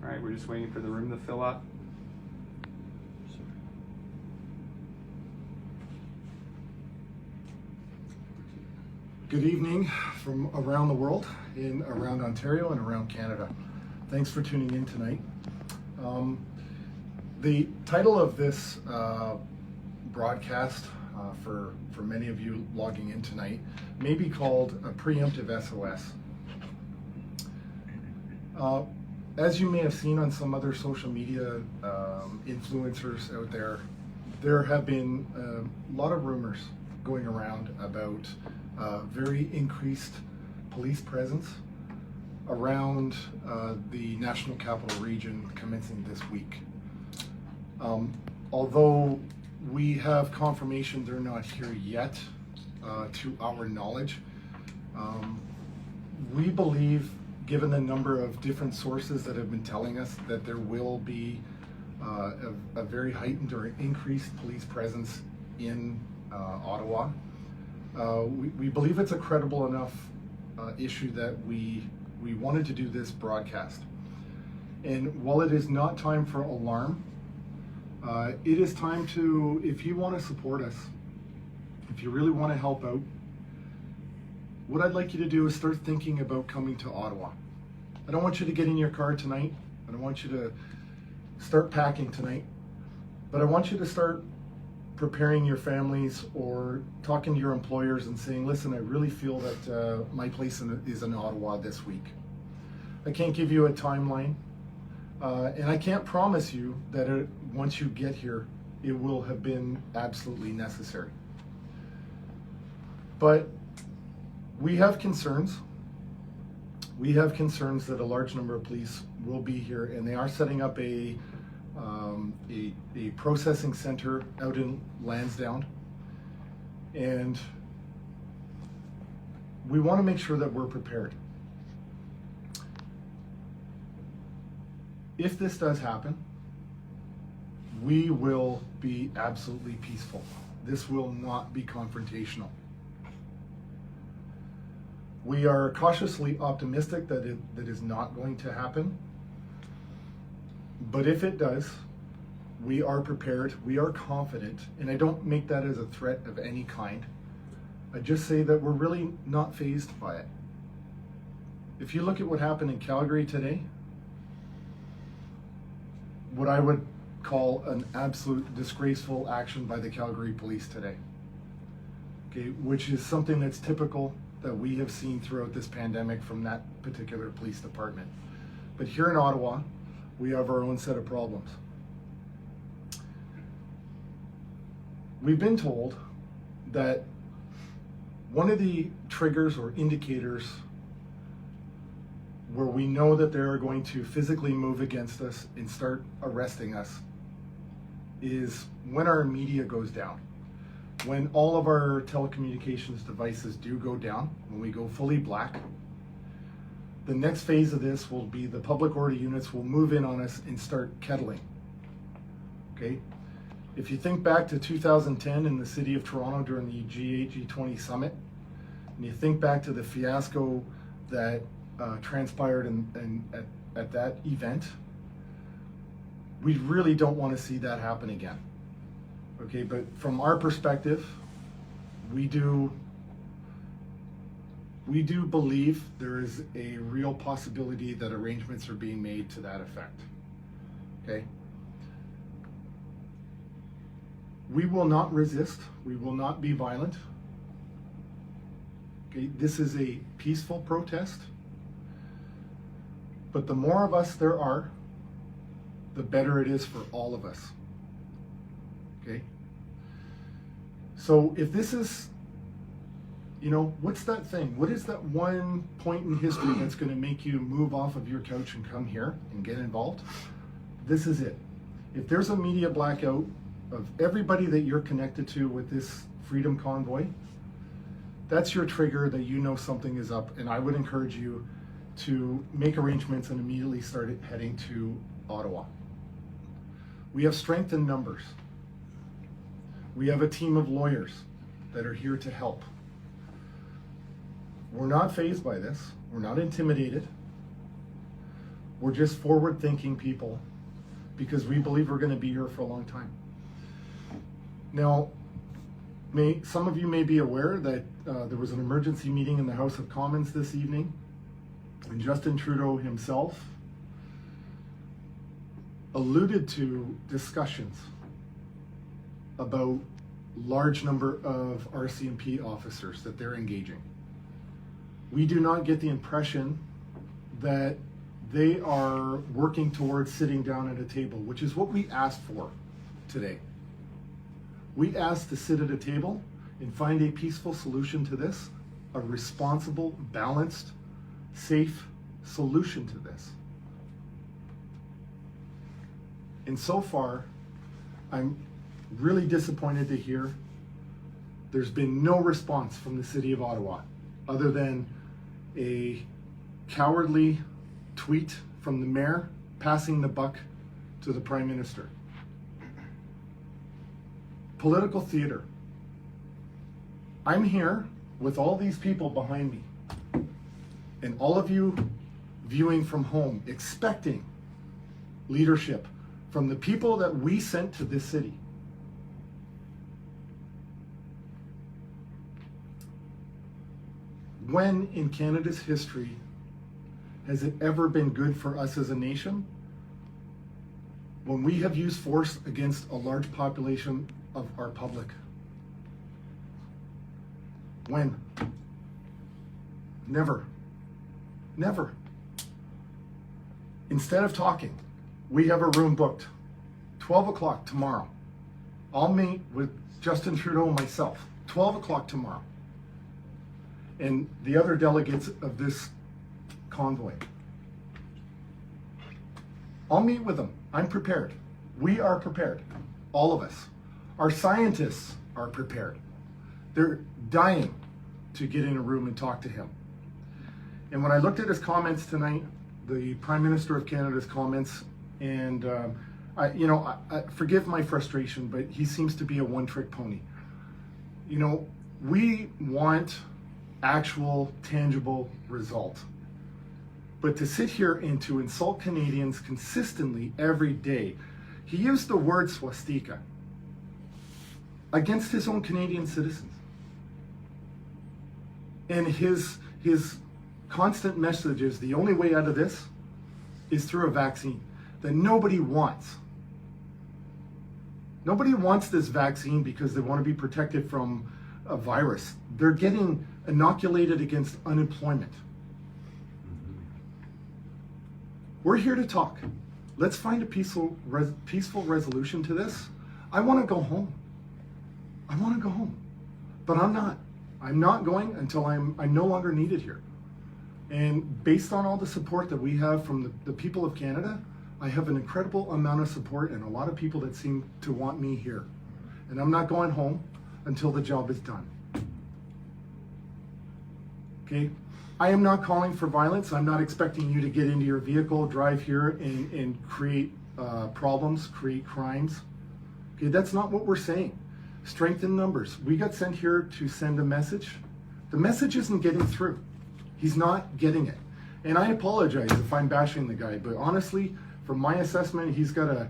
All right, we're just waiting for the room to fill up. Good evening from around the world, around Ontario and around Canada. Thanks for tuning in tonight. The title of this broadcast for many of you logging in tonight may be called a Preemptive SOS. As you may have seen on some other social media influencers out there, there have been a lot of rumors going around about very increased police presence around the National Capital Region commencing this week. Although we have confirmation they're not here yet, to our knowledge, we believe, given the number of different sources that have been telling us, that there will be a very heightened or increased police presence in Ottawa. We believe it's a credible enough issue that we wanted to do this broadcast. And while it is not time for alarm, it is time to, if you want to support us, if you really want to help out, what I'd like you to do is start thinking about coming to Ottawa. I don't want you to get in your car tonight. I don't want you to start packing tonight, but I want you to start preparing your families or talking to your employers and saying, listen, I really feel that my place is in Ottawa this week. I can't give you a timeline, and I can't promise you that once you get here, it will have been absolutely necessary. But we have concerns. We have concerns that a large number of police will be here, and they are setting up a processing center out in Lansdowne, and we want to make sure that we're prepared. If this does happen, we will be absolutely peaceful. This will not be confrontational. We are cautiously optimistic that that is not going to happen. But if it does, we are prepared, we are confident, and I don't make that as a threat of any kind. I just say that we're really not fazed by it. If you look at what happened in Calgary today, what I would call an absolute disgraceful action by the Calgary police today, okay, which is something that's typical that we have seen throughout this pandemic from that particular police department. But here in Ottawa, we have our own set of problems. We've been told that one of the triggers or indicators where we know that they're going to physically move against us and start arresting us is when our media goes down. When all of our telecommunications devices do go down, when we go fully black, the next phase of this will be the public order units will move in on us and start kettling. Okay? If you think back to 2010 in the city of Toronto during the G8, G20 summit, and you think back to the fiasco that transpired at that event, we really don't want to see that happen again. Okay, but from our perspective, we do believe there is a real possibility that arrangements are being made to that effect. Okay? We will not resist. We will not be violent. Okay? This is a peaceful protest. But the more of us there are, the better it is for all of us. Okay? So if this is, what's that thing? What is that one point in history that's going to make you move off of your couch and come here and get involved? This is it. If there's a media blackout of everybody that you're connected to with this freedom convoy, that's your trigger that you know something is up, and I would encourage you to make arrangements and immediately start heading to Ottawa. We have strength in numbers. We have a team of lawyers that are here to help. We're not fazed by this. We're not intimidated. We're just forward-thinking people because we believe we're going to be here for a long time. Now, some of you may be aware that there was an emergency meeting in the House of Commons this evening, and Justin Trudeau himself alluded to discussions about large number of RCMP officers that they're engaging. We do not get the impression that they are working towards sitting down at a table, which is what we asked for today. We asked to sit at a table and find a peaceful solution to this, a responsible, balanced, safe solution to this. And so far, I'm really disappointed to hear there's been no response from the City of Ottawa other than a cowardly tweet from the mayor passing the buck to the Prime Minister. Political theater. I'm here with all these people behind me and all of you viewing from home, expecting leadership from the people that we sent to this city. When in Canada's history has it ever been good for us as a nation when we have used force against a large population of our public? When? Never. Never. Instead of talking, we have a room booked. 12 o'clock tomorrow. I'll meet with Justin Trudeau and myself. 12 o'clock tomorrow. And the other delegates of this convoy. I'll meet with them. I'm prepared. We are prepared. All of us. Our scientists are prepared. They're dying to get in a room and talk to him. And when I looked at his comments tonight, the Prime Minister of Canada's comments, and forgive my frustration, but he seems to be a one-trick pony. You know, we want actual, tangible result. But to sit here and to insult Canadians consistently every day, he used the word swastika against his own Canadian citizens. And his constant message is the only way out of this is through a vaccine that nobody wants. Nobody wants this vaccine because they want to be protected from a virus. They're getting inoculated against unemployment. We're here to talk. Let's find a peaceful resolution to this. I want to go home. I want to go home. But I'm not. I'm not going until I'm no longer needed here. And based on all the support that we have from the people of Canada, I have an incredible amount of support and a lot of people that seem to want me here. And I'm not going home until the job is done. Okay? I am not calling for violence. I'm not expecting you to get into your vehicle, drive here, and create problems, create crimes. Okay, that's not what we're saying. Strength in numbers. We got sent here to send a message. The message isn't getting through. He's not getting it. And I apologize if I'm bashing the guy, but honestly, from my assessment, he's got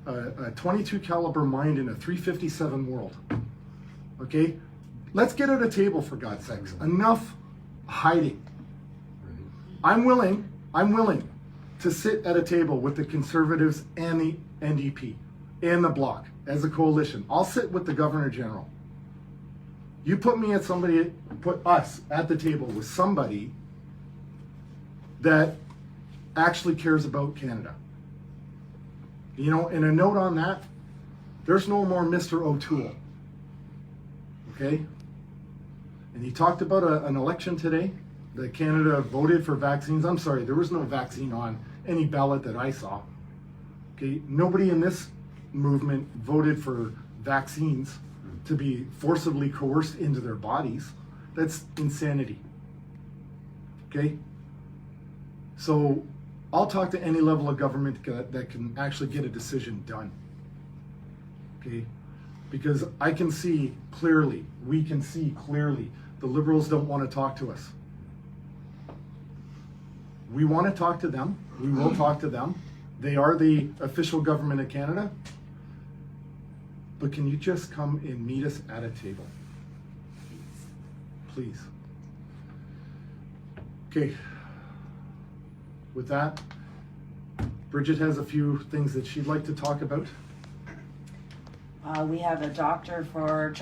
a 22 caliber mind in a 357 world. Okay? Let's get at a table, for God's sakes. Enough hiding. I'm willing to sit at a table with the Conservatives and the NDP and the Bloc as a coalition. I'll sit with the Governor General. You put us at the table with somebody that actually cares about Canada. You know, and a note on that, there's no more Mr. O'Toole. Okay? And he talked about an election today that Canada voted for vaccines. I'm sorry, there was no vaccine on any ballot that I saw. Okay? Nobody in this movement voted for vaccines to be forcibly coerced into their bodies. That's insanity. Okay? So I'll talk to any level of government that can actually get a decision done. Okay? Because I can see clearly, we can see clearly, the Liberals don't want to talk to us. We want to talk to them. We will talk to them. They are the official government of Canada. But can you just come and meet us at a table? Please. Okay. With that, Bridget has a few things that she'd like to talk about. We have a doctor for